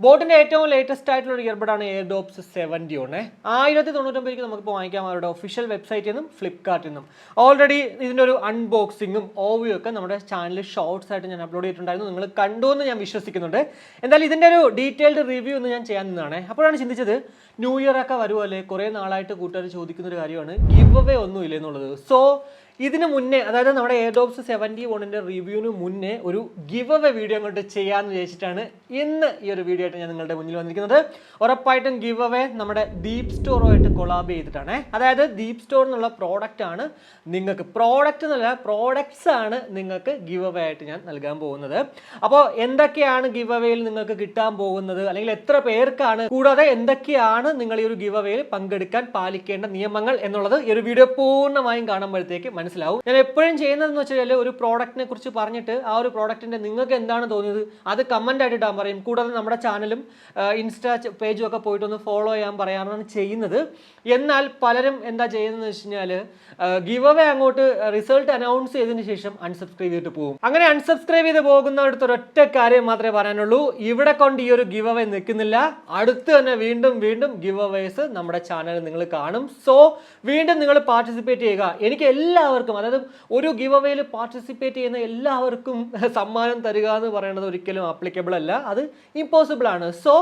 ബോട്ടിന്റെ ഏറ്റവും ലേറ്റസ്റ്റ് ആയിട്ടുള്ള ഒരു ഇയർബഡാണ് എയർഡോപ്സ് 70 ആണ്. 1099 നമുക്കിപ്പോൾ വാങ്ങിക്കാം അവരുടെ ഒഫീഷ്യൽ വെബ്സൈറ്റിൽ നിന്നും ഫ്ലിപ്കാർട്ടിൽ നിന്നും. ഓൾറെഡി ഇതിൻ്റെ ഒരു അൺബോക്സിങ്ങും ഓവിയും ഒക്കെ നമ്മുടെ ചാനലിൽ ഷോർട്സ് ആയിട്ട് ഞാൻ അപ്ലോഡ് ചെയ്തിട്ടുണ്ടായിരുന്നു. നിങ്ങൾ കണ്ടു എന്ന് ഞാൻ വിശ്വസിക്കുന്നുണ്ട്. എന്തായാലും ഇതിൻ്റെ ഒരു ഡീറ്റെയിൽഡ് റിവ്യൂ ഒന്ന് ഞാൻ ചെയ്യാൻ നിന്നാണ്. അപ്പോഴാണ് ചിന്തിച്ചത്, ന്യൂ ഇയർ ഒക്കെ വരുമല്ലേ, കുറേ നാളായിട്ട് കൂട്ടുകാർ ചോദിക്കുന്ന ഒരു കാര്യമാണ് ഗിവ് അവേ ഒന്നും ഇല്ല എന്നുള്ളത്. സോ ഇതിന് മുന്നേ, അതായത് നമ്മുടെ എയർഡോപ്സ് 71ന്റെ റിവ്യൂവിന് മുന്നേ ഒരു ഗിവ് അവേ വീഡിയോ അങ്ങോട്ട് ചെയ്യാമെന്ന് വിചാരിച്ചിട്ടാണ് ഇന്ന് ഈ ഒരു വീഡിയോ ആയിട്ട് ഞാൻ നിങ്ങളുടെ മുന്നിൽ വന്നിരിക്കുന്നത്. ഉറപ്പായിട്ടും ഗിവ് അവേ നമ്മുടെ ദീപ് സ്റ്റോറുമായിട്ട് കൊളാബ് ചെയ്തിട്ടാണ്. അതായത് ദീപ് സ്റ്റോർ എന്നുള്ള പ്രോഡക്റ്റ് ആണ് നിങ്ങൾക്ക്, പ്രോഡക്റ്റ് എന്നല്ല പ്രോഡക്ട്സ് ആണ് നിങ്ങൾക്ക് ഗിവ് അവേ ആയിട്ട് ഞാൻ നൽകാൻ പോകുന്നത്. അപ്പോൾ എന്തൊക്കെയാണ് ഗിവ് അവേയിൽ നിങ്ങൾക്ക് കിട്ടാൻ പോകുന്നത്, അല്ലെങ്കിൽ എത്ര പേർക്കാണ്, കൂടാതെ എന്തൊക്കെയാണ് നിങ്ങൾ ഈ ഒരു ഗിവ് അവേയിൽ പങ്കെടുക്കാൻ പാലിക്കേണ്ട നിയമങ്ങൾ എന്നുള്ളത് ഈ ഒരു വീഡിയോ പൂർണ്ണമായും കാണുമ്പോഴത്തേക്ക് മനസ്സിലാവും. ഞാൻ എപ്പോഴും ചെയ്യുന്നതെന്ന് വെച്ചാൽ ഒരു പ്രോഡക്റ്റിനെ കുറിച്ച് പറഞ്ഞിട്ട് ആ ഒരു പ്രോഡക്റ്റിന്റെ നിങ്ങൾക്ക് എന്താണ് തോന്നിയത് അത് കമന്റ് ആയിട്ട് ഇടാൻ പറയും. കൂടാതെ നമ്മുടെ ചാനലും ഇൻസ്റ്റാ പേജും ഒക്കെ പോയിട്ടൊന്ന് ഫോളോ ചെയ്യാൻ പറയാനാണ് ചെയ്യുന്നത്. എന്നാൽ പലരും എന്താ ചെയ്യുന്നതെന്ന് വെച്ച് കഴിഞ്ഞാൽ ഗിവ് അവേ അങ്ങോട്ട് റിസൾട്ട് അനൗൺസ് ചെയ്തതിന് ശേഷം അൺസബ്സ്ക്രൈബ് ചെയ്തിട്ട് പോകും. അങ്ങനെ അൺസബ്സ്ക്രൈബ് ചെയ്ത് പോകുന്നവരുടെ ഒരൊറ്റ കാര്യം മാത്രമേ പറയാനുള്ളൂ, ഇവിടെ കൊണ്ട് ഈ ഒരു ഗിവ് അവേ നിൽക്കുന്നില്ല, അടുത്ത് തന്നെ വീണ്ടും വീണ്ടും ഗിവ് അവേസ് നമ്മുടെ ചാനൽ നിങ്ങൾ കാണും. സോ വീണ്ടും നിങ്ങൾ പാർട്ടിസിപ്പേറ്റ് ചെയ്യുക. എനിക്ക് എല്ലാവർക്കും, അതായത് ഒരു ഗിവ് അവേയിൽ പാർട്ടിസിപ്പേറ്റ് ചെയ്യുന്ന എല്ലാവർക്കും സമ്മാനം തരിക എന്ന് പറയുന്നത് ഒരിക്കലും ആപ്ലിക്കബിൾ അല്ല, അത് ഇമ്പോസിബിൾ ആണ്. സോ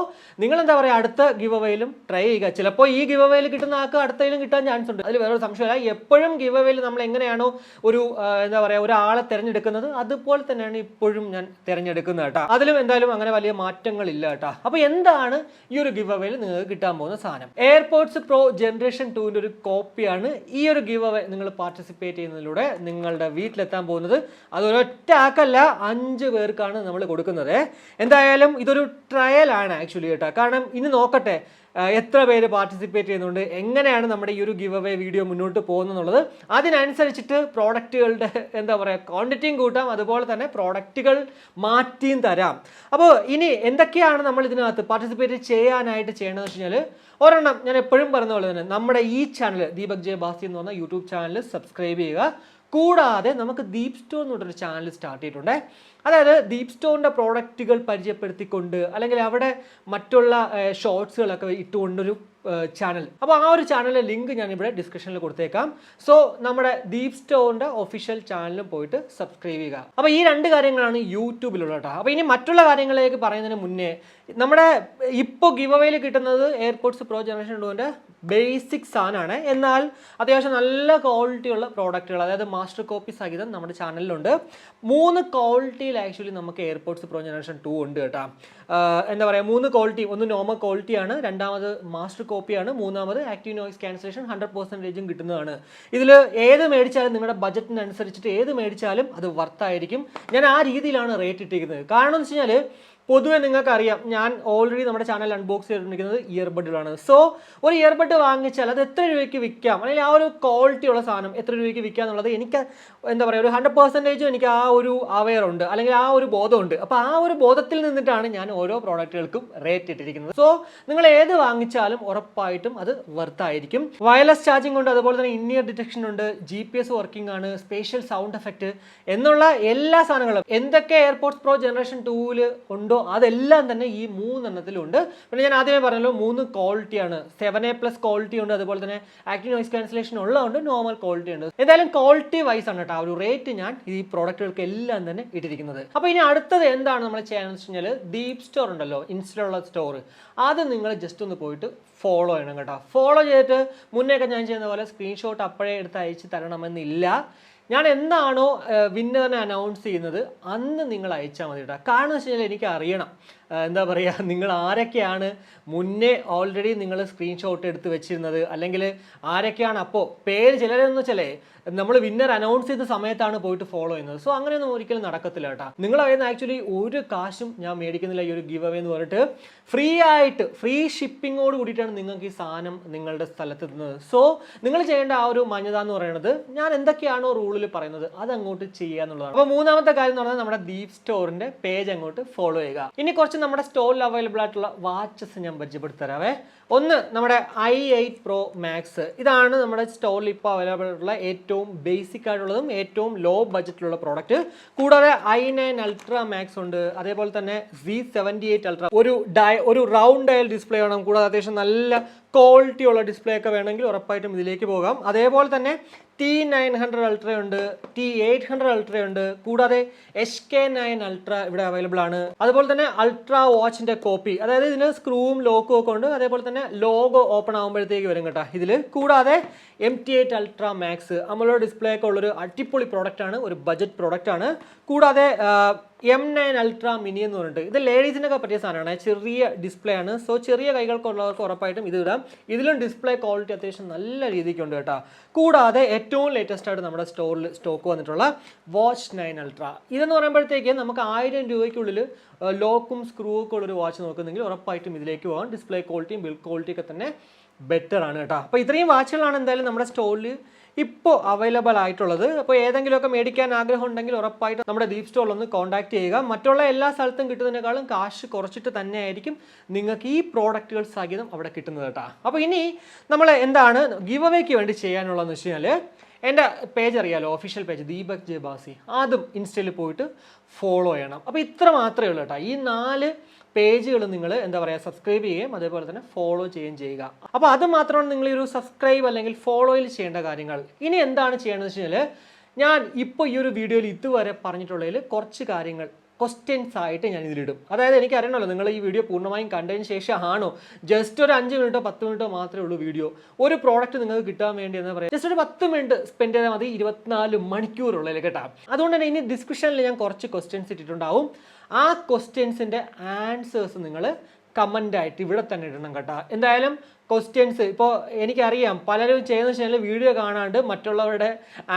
നിങ്ങൾ എന്താ പറയുക, അടുത്ത ഗിവ് അവേയിലും ട്രൈ ചെയ്യുക. ചിലപ്പോൾ ഈ ഗിവ് അവേയിൽ കിട്ടുന്ന ആൾക്ക് അടുത്തതിലും കിട്ടാൻ ചാൻസ് ഉണ്ട്, അതിൽ വേറൊരു സംശയമില്ല. എപ്പോഴും ഗിവ് അവേയിൽ നമ്മൾ എങ്ങനെയാണോ ഒരു എന്താ പറയുക ഒരാളെ തിരഞ്ഞെടുക്കുന്നത് അതുപോലെ തന്നെയാണ് ഇപ്പോഴും ഞാൻ തിരഞ്ഞെടുക്കുന്നത് കേട്ടോ. അതിലും എന്തായാലും അങ്ങനെ വലിയ മാറ്റങ്ങളില്ല കേട്ടോ. അപ്പോൾ എന്താണ് ഈ ഒരു ഗിവ് അവേയിൽ നിങ്ങൾക്ക് കിട്ടാൻ പോകുന്ന സാധനം? എയർപോർട്സ് പ്രോ ജനറേഷൻ 2ന്റെ ഒരു കോപ്പിയാണ് ഈ ഒരു ഗിവ് അവേ നിങ്ങൾ പാർട്ടിസിപ്പേറ്റ് ചെയ്യുന്നതിലൂടെ നിങ്ങളുടെ വീട്ടിലെത്താൻ പോകുന്നത്. അത് ഒരൊറ്റ ആക്കല്ല, 5 പേർക്കാണ് നമ്മൾ കൊടുക്കുന്നത്. എന്തായാലും ഇതൊരു ട്രയൽ ആണ് ആക്ച്വലി കേട്ടോ. കാരണം ഇനി നോക്കട്ടെ എത്ര പേര് പാർട്ടിസിപ്പേറ്റ് ചെയ്യുന്നുണ്ട്, എങ്ങനെയാണ് നമ്മുടെ ഈ ഒരു ഗിവ് അവേ വീഡിയോ മുന്നോട്ട് പോകുന്നത്. അതിനനുസരിച്ചിട്ട് പ്രോഡക്റ്റുകളുടെ എന്താ പറയുക ക്വാണ്ടിറ്റിയും കൂട്ടാം, അതുപോലെ തന്നെ പ്രോഡക്റ്റുകൾ മാറ്റിയും തരാം. അപ്പോൾ ഇനി എന്തൊക്കെയാണ് നമ്മൾ ഇതിനകത്ത് പാർട്ടിസിപ്പേറ്റ് ചെയ്യാനായിട്ട് ചെയ്യണമെന്ന് വെച്ച് കഴിഞ്ഞാൽ, ഒരെണ്ണം ഞാൻ എപ്പോഴും പറയുന്ന പോലെ തന്നെ നമ്മുടെ ഈ ചാനൽ ദീപക് ജെ ബാസി എന്ന് പറഞ്ഞ യൂട്യൂബ് ചാനൽ സബ്സ്ക്രൈബ് ചെയ്യുക. കൂടാതെ നമുക്ക് ദീപ് സ്റ്റോർ എന്ന് പറഞ്ഞൊരു ചാനൽ സ്റ്റാർട്ട് ചെയ്തിട്ടുണ്ട്. അതായത് ദീപ് സ്റ്റോറിൻ്റെ പ്രോഡക്റ്റുകൾ പരിചയപ്പെടുത്തിക്കൊണ്ട്, അല്ലെങ്കിൽ അവിടെ മറ്റുള്ള ഷോർട്സുകളൊക്കെ ഇട്ടുകൊണ്ടൊരു ചാനൽ. അപ്പോൾ ആ ഒരു ചാനലിലെ ലിങ്ക് ഞാനിവിടെ ഡിസ്ക്രിപ്ഷനിൽ കൊടുത്തേക്കാം. സോ നമ്മുടെ ദീപ് സ്റ്റോറിൻ്റെ ഒഫീഷ്യൽ ചാനലിലും പോയിട്ട് സബ്സ്ക്രൈബ് ചെയ്യുക. അപ്പോൾ ഈ 2 കാര്യങ്ങളാണ് യൂട്യൂബിലുള്ള കേട്ടോ. അപ്പോൾ ഇനി മറ്റുള്ള കാര്യങ്ങളിലേക്ക് പറയുന്നതിന് മുന്നേ, നമ്മുടെ ഇപ്പോൾ ഗിവ് അവേയിൽ കിട്ടുന്നത് എയർപോർട്സ് പ്രോ ജനറേഷൻ 2ന്റെ ബേസിക് സാധനമാണ്. എന്നാൽ അത്യാവശ്യം നല്ല ക്വാളിറ്റിയുള്ള പ്രോഡക്റ്റുകൾ, അതായത് മാസ്റ്റർ കോപ്പി സഹിതം നമ്മുടെ ചാനലിലുണ്ട്. 3 ക്വാളിറ്റിയിൽ ആക്ച്വലി നമുക്ക് എയർപോർട്സ് പ്രോ ജനറേഷൻ 2 ഉണ്ട് കേട്ടോ. എന്താ പറയുക, 3 ക്വാളിറ്റി, ഒന്ന് നോർമൽ ക്വാളിറ്റിയാണ്, രണ്ടാമത് മാസ്റ്റർ കോപ്പിയാണ്, മൂന്നാമത് ആക്റ്റീവ് നോയിസ് ക്യാൻസലേഷൻ 100% കിട്ടുന്നതാണ്. ഇതിൽ ഏത് മേടിച്ചാലും നിങ്ങളുടെ ബജറ്റിനനുസരിച്ചിട്ട് ഏത് മേടിച്ചാലും അത് വർത്തായിരിക്കും. ഞാൻ ആ രീതിയിലാണ് റേറ്റ് ഇട്ടിരിക്കുന്നത്. കാരണം എന്ന് വെച്ച് കഴിഞ്ഞാൽ പൊതുവെ നിങ്ങൾക്കറിയാം, ഞാൻ ഓൾറെഡി നമ്മുടെ ചാനൽ അൺബോക്സ് ചെയ്തിരിക്കുന്നത് ഇയർബഡുകളാണ്. സോ ഒരു ഇയർബഡ് വാങ്ങിച്ചാൽ അത് എത്ര രൂപയ്ക്ക് വിൽക്കാം, അല്ലെങ്കിൽ ആ ഒരു ക്വാളിറ്റി ഉള്ള സാധനം എത്ര രൂപയ്ക്ക് വിൽക്കാം എന്നുള്ളത് എനിക്ക് എന്താ പറയുക ഒരു 100% എനിക്ക് ആ ഒരു അവെയർ ഉണ്ട്, അല്ലെങ്കിൽ ആ ഒരു ബോധമുണ്ട്. അപ്പോൾ ആ ഒരു ബോധത്തിൽ നിന്നിട്ടാണ് ഞാൻ ഓരോ പ്രോഡക്റ്റുകൾക്കും റേറ്റ് ഇട്ടിരിക്കുന്നത്. സോ നിങ്ങൾ ഏത് വാങ്ങിച്ചാലും ഉറപ്പായിട്ടും അത് വർത്തായിരിക്കും. വയർലെസ് ചാർജിംഗ് ഉണ്ട്, അതുപോലെ തന്നെ ഇൻ ഇയർ ഡിറ്റക്ഷൻ ഉണ്ട്, GPS വർക്കിംഗ് ആണ്, സ്പേഷ്യൽ സൗണ്ട് എഫക്റ്റ് എന്നുള്ള എല്ലാ സാധനങ്ങളും എന്തൊക്കെ എയർപോർട്സ് പ്രോ ജനറേഷൻ 2ൽ ഉണ്ടോ അതെല്ലാം തന്നെ ഈ 3 എണ്ണത്തിലുണ്ട്. പിന്നെ ഞാൻ ആദ്യമേ പറഞ്ഞല്ലോ 3 ക്വാളിറ്റിയാണ്. 7A+ ക്വാളിറ്റി ഉണ്ട്, അതുപോലെ തന്നെ ആക്റ്റീവ് നോയിസ് ക്യാൻസലേഷൻ ഉള്ളതുകൊണ്ട് നോർമൽ ക്വാളിറ്റി ഉണ്ട്. എന്തായാലും ക്വാളിറ്റി വൈസ് ആണ് കേട്ടോ ആ ഒരു റേറ്റ് ഞാൻ ഈ പ്രോഡക്റ്റുകൾക്ക് എല്ലാം തന്നെ ഇട്ടിരിക്കുന്നത്. അപ്പോൾ ഇനി അടുത്തത് എന്താണ് നമ്മൾ ചെയ്യാന്ന് വെച്ച് കഴിഞ്ഞാൽ, ദീപ് സ്റ്റോർ ഉണ്ടല്ലോ, ഇൻസ്റ്റയിലുള്ള സ്റ്റോർ, അത് നിങ്ങൾ ജസ്റ്റ് ഒന്ന് പോയിട്ട് ഫോളോ ചെയ്യണം കേട്ടോ. ഫോളോ ചെയ്തിട്ട് മുന്നേയൊക്കെ ഞാൻ ചെയ്യുന്ന പോലെ സ്ക്രീൻഷോട്ട് അപ്പോഴേ എടുത്ത് അയച്ച് തരണമെന്നില്ല. ഞാൻ എന്താണോ വിന്നറിനെ അനൗൺസ് ചെയ്യുന്നത് അന്ന് നിങ്ങൾ അയച്ചാൽ മതി കേട്ടോ. കാരണം വെച്ച് കഴിഞ്ഞാൽ എനിക്ക് അറിയണം എന്താ പറയുക, നിങ്ങൾ ആരൊക്കെയാണ് മുന്നേ ഓൾറെഡി നിങ്ങൾ സ്ക്രീൻഷോട്ട് എടുത്ത് വെച്ചിരുന്നത്, അല്ലെങ്കിൽ ആരൊക്കെയാണ് അപ്പോൾ പേര് ചിലരെന്ന് വെച്ചാലേ നമ്മൾ വിന്നർ അനൗൺസ് ചെയ്ത സമയത്താണ് പോയിട്ട് ഫോളോ ചെയ്യുന്നത്. സോ അങ്ങനെയൊന്നും ഒരിക്കലും നടക്കത്തില്ല കേട്ടോ. നിങ്ങൾ പറയുന്ന ആക്ച്വലി ഒരു കാശും ഞാൻ മേടിക്കുന്നില്ല ഈ ഒരു ഗിവ് അവേ എന്ന് പറഞ്ഞിട്ട് ഫ്രീ ആയിട്ട്, ഫ്രീ ഷിപ്പിങ്ങോട് കൂടിയിട്ടാണ് നിങ്ങൾക്ക് ഈ സാധനം നിങ്ങളുടെ സ്ഥലത്ത് എത്തുന്നത്. സോ നിങ്ങൾ ചെയ്യേണ്ട ആ ഒരു മാന്യത എന്ന് പറയുന്നത്, ഞാൻ എന്തൊക്കെയാണോ റൂളിൽ പറയുന്നത് അത് അങ്ങോട്ട് ചെയ്യുക എന്നുള്ളതാണ്. അപ്പോൾ മൂന്നാമത്തെ കാര്യം എന്ന് പറഞ്ഞാൽ നമ്മുടെ ദീപ് സ്റ്റോറിന്റെ പേജ് അങ്ങോട്ട് ഫോളോ ചെയ്യുക. ഇനി കുറച്ച് നമ്മുടെ സ്റ്റോറിൽ അവൈലബിൾ ആയിട്ടുള്ള വാച്ചസ് ഞാൻ പരിചയപ്പെടുത്തി തരാവേ. ഒന്ന് നമ്മുടെ i8 Pro Max. ഇതാണ് നമ്മുടെ സ്റ്റോറിൽ ഇപ്പോൾ അവൈലബിൾ ആയിട്ടുള്ള ഏറ്റവും ബേസിക് ആയിട്ടുള്ളതും ഏറ്റവും ലോ ബഡ്ജറ്റിലുള്ള പ്രോഡക്റ്റ്. കൂടാതെ i9 Ultra Max ഉണ്ട്, അതേപോലെ തന്നെ Z78 Ultra. ഒരു റൗണ്ട് ഡയൽ ഡിസ്പ്ലേ വേണം, കൂടാതെ അത്യാവശ്യം നല്ല ക്വാളിറ്റി ഉള്ള ഡിസ്പ്ലേ ഒക്കെ വേണമെങ്കിൽ ഉറപ്പായിട്ടും ഇതിലേക്ക് പോകാം. അതേപോലെ തന്നെ T900 Ultra ഉണ്ട്, T800 Ultra ഉണ്ട്, കൂടാതെ HK9 Ultra ഇവിടെ അവൈലബിൾ ആണ്. അതുപോലെ തന്നെ അൾട്രാ വാച്ചിന്റെ കോപ്പി, അതായത് ഇതിന് സ്ക്രൂവും ലോക്കും ഒക്കെ ഉണ്ട്, അതേപോലെ തന്നെ ലോഗോ ഓപ്പൺ ആകുമ്പോഴത്തേക്ക് വരും കേട്ടോ ഇതിൽ. കൂടാതെ MT8 Ultra Max AMOLED display ഒക്കെ ഉള്ളൊരു അടിപൊളി പ്രോഡക്റ്റ് ആണ്, ഒരു ബഡ്ജറ്റ് പ്രോഡക്റ്റ് ആണ്. കൂടാതെ M9 Ultra Mini എന്ന് പറഞ്ഞിട്ട് ഇത് ലേഡീസിനൊക്കെ പറ്റിയ സാധനമാണ്, ചെറിയ ഡിസ്പ്ലേ ആണ്. സോ ചെറിയ കൈകൾക്കുള്ളവർക്ക് ഉറപ്പായിട്ടും ഇത് ഇടാം. ഇതിലും ഡിസ്പ്ലേ ക്വാളിറ്റി അത്യാവശ്യം നല്ല രീതിക്കുണ്ട് കേട്ടോ. കൂടാതെ ഏറ്റവും ലേറ്റസ്റ്റ് ആയിട്ട് നമ്മുടെ സ്റ്റോറിൽ സ്റ്റോക്ക് വന്നിട്ടുള്ള വാച്ച് 9 Ultra. ഇതെന്ന് പറയുമ്പോഴത്തേക്ക് നമുക്ക് 1000 രൂപയ്ക്കുള്ളിൽ ലോക്കും സ്ക്രൂ ഒക്കെ ഉള്ളൊരു വാച്ച് നോക്കുന്നെങ്കിൽ ഉറപ്പായിട്ടും ഇതിലേക്ക് പോകാം. ഡിസ്പ്ലേ ക്വാളിറ്റിയും ബിൽഡ് ക്വാളിറ്റി ഒക്കെ തന്നെ ബെറ്റർ ആണ് കേട്ടോ. അപ്പോൾ ഇത്രയും വാച്ചുകളാണ് എന്തായാലും നമ്മുടെ സ്റ്റോറിൽ ഇപ്പോൾ അവൈലബിൾ ആയിട്ടുള്ളത്. അപ്പോൾ ഏതെങ്കിലുമൊക്കെ മേടിക്കാൻ ആഗ്രഹം ഉണ്ടെങ്കിൽ ഉറപ്പായിട്ടും നമ്മുടെ ദീപ് സ്റ്റോറിൽ ഒന്ന് കോൺടാക്ട് ചെയ്യുക. മറ്റുള്ള എല്ലാ സ്ഥലത്തും കിട്ടുന്നതിനേക്കാളും കാശ് കുറച്ചിട്ട് തന്നെ ആയിരിക്കും നിങ്ങൾക്ക് ഈ പ്രോഡക്റ്റുകൾ സഹിതം അവിടെ കിട്ടുന്നത് കേട്ടോ. അപ്പോൾ ഇനി നമ്മൾ എന്താണ് ഗിവ് അവേക്ക് വേണ്ടി ചെയ്യാനുള്ളതെന്ന് വെച്ച് കഴിഞ്ഞാൽ, എൻ്റെ പേജ് അറിയാലോ, ഒഫീഷ്യൽ പേജ് ദീപക് ജെ ബാസി, അതും ഇൻസ്റ്റയിൽ പോയിട്ട് ഫോളോ ചെയ്യണം. അപ്പോൾ ഇത്ര മാത്രമേ ഉള്ളൂ കേട്ടോ. ഈ 4 പേജുകൾ നിങ്ങൾ എന്താ പറയുക സബ്സ്ക്രൈബ് ചെയ്യുകയും അതേപോലെ തന്നെ ഫോളോ ചെയ്യുകയും ചെയ്യുക. അപ്പോൾ അത് മാത്രമാണ് നിങ്ങൾ ഈ ഒരു സബ്സ്ക്രൈബ് അല്ലെങ്കിൽ ഫോളോയിൽ ചെയ്യേണ്ട കാര്യങ്ങൾ. ഇനി എന്താണ് ചെയ്യേണ്ടതെന്ന് വെച്ച് കഴിഞ്ഞാൽ, ഞാൻ ഇപ്പോൾ ഈ ഒരു വീഡിയോയിൽ ഇതുവരെ പറഞ്ഞിട്ടുള്ളതിൽ കുറച്ച് കാര്യങ്ങൾ ക്വസ്റ്റ്യൻസ് ആയിട്ട് ഞാൻ ഇതിലിടും. അതായത് എനിക്ക് അറിയണമല്ലോ നിങ്ങൾ ഈ വീഡിയോ പൂർണ്ണമായും കണ്ടതിന് ശേഷം ആണോ ജസ്റ്റ് ഒരു 5 മിനിറ്റോ 10 മിനിറ്റോ മാത്രമേ ഉള്ളൂ വീഡിയോ. ഒരു പ്രോഡക്റ്റ് നിങ്ങൾക്ക് കിട്ടാൻ വേണ്ടി എന്താ പറയുക ജസ്റ്റ് ഒരു 10 മിനിറ്റ് സ്പെൻഡ് ചെയ്താൽ മതി 24 മണിക്കൂറുള്ളിൽ കേട്ടോ. അതുകൊണ്ട് തന്നെ ഇനി ഡിസ്ക്രിപ്ഷനിൽ ഞാൻ കുറച്ച് ക്വസ്റ്റ്യൻസ് ഇട്ടിട്ടുണ്ടാവും. ആ ക്വസ്റ്റ്യൻസിൻ്റെ ആൻസേഴ്സ് നിങ്ങൾ കമൻ്റായിട്ട് ഇവിടെ തന്നെ ഇടണം കേട്ടോ. എന്തായാലും ക്വസ്റ്റ്യൻസ് ഇപ്പോൾ എനിക്കറിയാം പലരും ചെയ്യുന്ന വെച്ചാൽ വീഡിയോ കാണാണ്ട് മറ്റുള്ളവരുടെ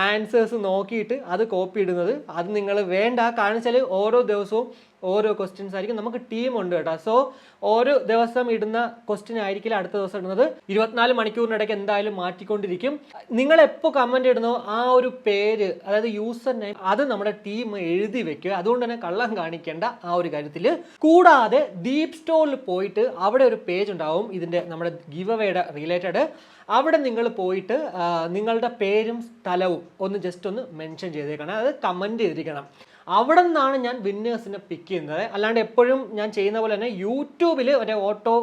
ആൻസേഴ്സ് നോക്കിയിട്ട് അത് കോപ്പി ഇടുന്നത്. അത് നിങ്ങൾ വേണ്ട. കാരണം വെച്ചാൽ ഓരോ ദിവസവും ഓരോ ക്വസ്റ്റ്യൻസ് ആയിരിക്കും. നമുക്ക് ടീമുണ്ട് കേട്ടോ. സോ ഓരോ ദിവസം ഇടുന്ന ക്വസ്റ്റ്യൻ ആയിരിക്കില്ല അടുത്ത ദിവസം ഇടുന്നത്. 24 മണിക്കൂറിനിടയ്ക്ക് എന്തായാലും മാറ്റിക്കൊണ്ടിരിക്കും. നിങ്ങൾ എപ്പോൾ കമൻറ്റ് ഇടുന്നോ ആ ഒരു പേര്, അതായത് യൂസർ നെയിം, അത് നമ്മുടെ ടീം എഴുതി വെക്കുക. അതുകൊണ്ട് തന്നെ കള്ളം കാണിക്കേണ്ട ആ ഒരു കാര്യത്തിൽ. കൂടാതെ ദീപ് സ്റ്റോറിൽ പോയിട്ട് അവിടെ ഒരു പേജ് ഉണ്ടാവും ഇതിൻ്റെ നമ്മുടെ ഗിവ് അവേയുടെ റിലേറ്റഡ്. അവിടെ നിങ്ങൾ പോയിട്ട് നിങ്ങളുടെ പേരും സ്ഥലവും ഒന്ന് ജസ്റ്റ് ഒന്ന് മെൻഷൻ ചെയ്തേക്കണം, അതായത് കമൻറ്റ് ചെയ്തിരിക്കണം. അവിടെ നിന്നാണ് ഞാൻ വിന്നേഴ്സിനെ പിക്ക് ചെയ്യുന്നത്. അല്ലാണ്ട് എപ്പോഴും ഞാൻ ചെയ്യുന്ന പോലെ തന്നെ യൂട്യൂബിൽ ഒരു ഓട്ടോ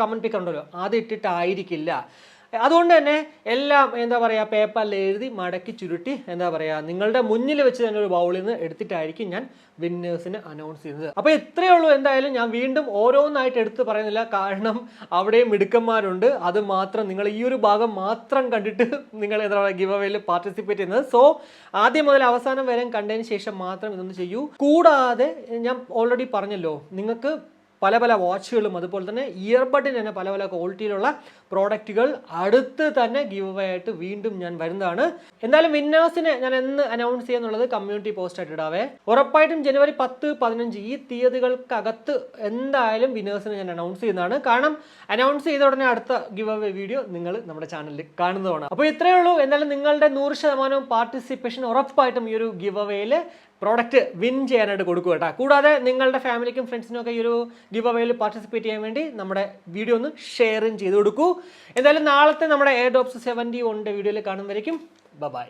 കമൻറ്റ് പിക്കർ ഉണ്ടല്ലോ, അത് ഇട്ടിട്ടായിരിക്കില്ല. അതുകൊണ്ട് തന്നെ എല്ലാം എന്താ പറയുക പേപ്പറിൽ എഴുതി മടക്കി ചുരുട്ടി എന്താ പറയുക നിങ്ങളുടെ മുന്നിൽ വെച്ച് തന്നെ ഒരു ബൗളിൽ നിന്ന് എടുത്തിട്ടായിരിക്കും ഞാൻ വിന്നേഴ്സിന് അനൗൺസ് ചെയ്യുന്നത്. അപ്പോൾ ഇത്രയേ ഉള്ളൂ. എന്തായാലും ഞാൻ വീണ്ടും ഓരോന്നായിട്ട് എടുത്ത് പറയുന്നില്ല, കാരണം അവിടെയും മിടുക്കന്മാരുണ്ട്. അത് മാത്രം നിങ്ങൾ ഈ ഒരു ഭാഗം മാത്രം കണ്ടിട്ട് നിങ്ങൾ എന്താ പറയുക ഗിവ് അവേയിൽ പാർട്ടിസിപ്പേറ്റ് ചെയ്യുന്നത്. സോ ആദ്യം മുതൽ അവസാനം വരെ കണ്ടതിന് ശേഷം മാത്രം ഇതൊന്ന് ചെയ്യൂ. കൂടാതെ ഞാൻ ഓൾറെഡി പറഞ്ഞല്ലോ, നിങ്ങൾക്ക് പല പല വാച്ചുകളും അതുപോലെ തന്നെ ഇയർബഡിന് തന്നെ പല പല ക്വാളിറ്റിയിലുള്ള പ്രോഡക്റ്റുകൾ അടുത്ത് തന്നെ ഗിവ് അവേ ആയിട്ട് വീണ്ടും ഞാൻ വരുന്നതാണ്. എന്തായാലും വിന്നേഴ്സിനെ ഞാൻ എന്ന് അനൗൺസ് ചെയ്യുന്നുള്ളത് കമ്മ്യൂണിറ്റി പോസ്റ്റ് ആയിട്ട് ഇടാവേ. ഉറപ്പായിട്ടും ജനുവരി 10, 15 ഈ തീയതികൾക്കകത്ത് എന്തായാലും വിന്നേഴ്സിനെ ഞാൻ അനൗൺസ് ചെയ്യുന്നതാണ്. കാരണം അനൗൺസ് ചെയ്ത ഉടനെ അടുത്ത ഗിവ് അവേ വീഡിയോ നിങ്ങൾ നമ്മുടെ ചാനലിൽ കാണുന്നതാണ്. അപ്പോൾ ഇത്രയേ ഉള്ളൂ. എന്തായാലും നിങ്ങളുടെ 100% പാർട്ടിസിപ്പേഷൻ ഉറപ്പായിട്ടും ഈ ഒരു ഗിവ് അവേയിൽ പ്രോഡക്റ്റ് വിൻ ചെയ്യാനായിട്ട് കൊടുക്കുക കേട്ടോ. കൂടാതെ നിങ്ങളുടെ ഫാമിലിക്കും ഫ്രണ്ട്സിനും ഒക്കെ ഈ ഒരു ഗിവ് അവേയിൽ പാർട്ടിസിപ്പേറ്റ് ചെയ്യാൻ വേണ്ടി നമ്മുടെ വീഡിയോ ഒന്ന് ഷെയറും ചെയ്ത് കൊടുക്കൂ. എന്തായാലും നാളത്തെ നമ്മുടെ എയർഡ്രോപ്സ് 71 വീഡിയോയിൽ കാണുന്നതായിരിക്കും. ബൈ.